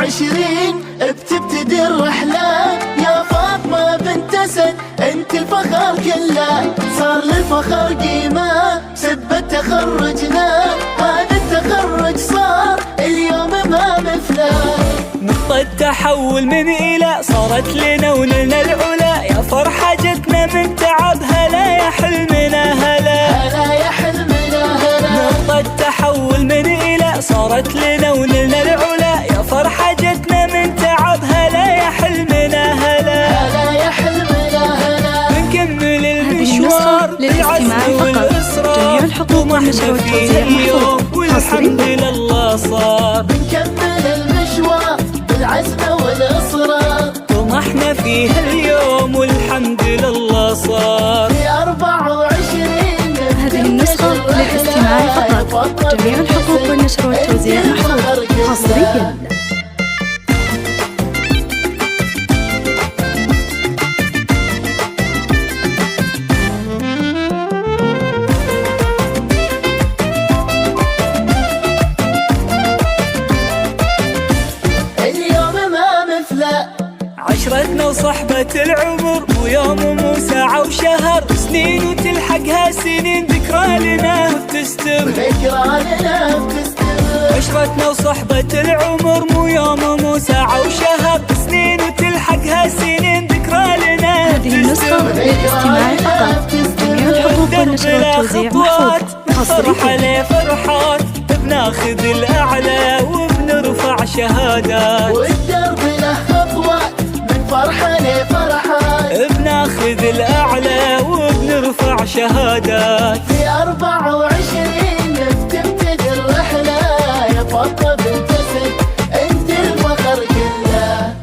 24 بتبتدي الرحلة يا فاطمة بنت أسد، انت الفخر كله. صار للفخر قيمة سبة تخرجنا، هذا التخرج صار اليوم ما مثله. نقطة تحول من إلى صارت لنا ونلنا العلا، يا فرحة جتنا من تعب هلا يا حلمنا هلا. هلا يا حلمنا هلا. نقطة تحول من إلى صارت لنا ونلنا العلا، يا فرحة جتنا من تعب هلا يا حلمنا هلا. هلا يا حلمنا هلا. بنكمل المشوار بالعزم والإصرار، جميع الحقوق والنشر والتوزيع محفوظ والحمد لله صار. بنكمل المشوار بالعزم والإصرار، طمحنا فيه اليوم والحمد لله صار. في 24 هذه النسخة للاستماع فقط، جميع الحقوق والنشر والتوزيع محفوظ حصريا. عشرتنا وصحبة العمر مو يوم ومو ساعة وشهر، سنين وتلحقها سنين ذكرى لنا بتستمر. عشرتنا وصحبة العمر مو يوم ومو ساعة وشهر، سنين وتلحقها سنين ذكرى لنا هذه النسخة للاستماع فقط، جميع الحقوق والنشر والتوزيع محفوظ حصريا. فرحات بناخذ الأعلى وبنرفع شهادات، والدرب له خطوات من فرحة لفرحات، بناخذ الأعلى وبنرفع شهادات. في 24 بتبتدي الرحلة يا فاطمة بنت أسد، انت الفخر كله.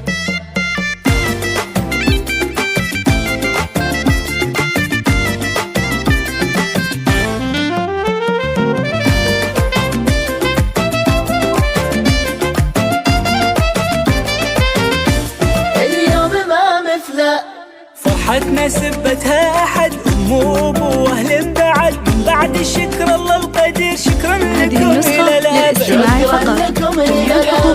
فرحتنا سبتها أحد أم وأبو وأهل بعد، من بعد الشكر الله القدير شكرا لكم إلى الأبد.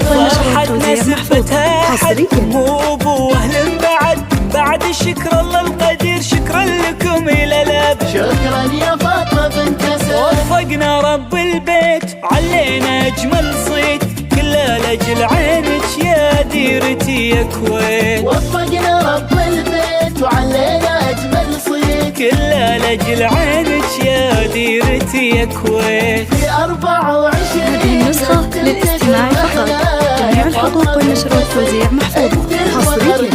فرحتنا سبتها أحد أم وأبو وأهل بعد، من بعد الشكر الله القدير شكرا لكم إلى الأبد. شكرا يا فاطمة بنت أسد، وفقنا رب البيت علينا أجمل صيت، كله لأجل عينك يا ديرتي يا كويت. وفقنا رب البيت وعلينا أجمل صيت، كله لأجل عينك يا ديرتي يا كويت. في 24 هذه النسخة للاستماع فقط، جميع الحقوق والنشر والتوزيع محفوظ حصريا.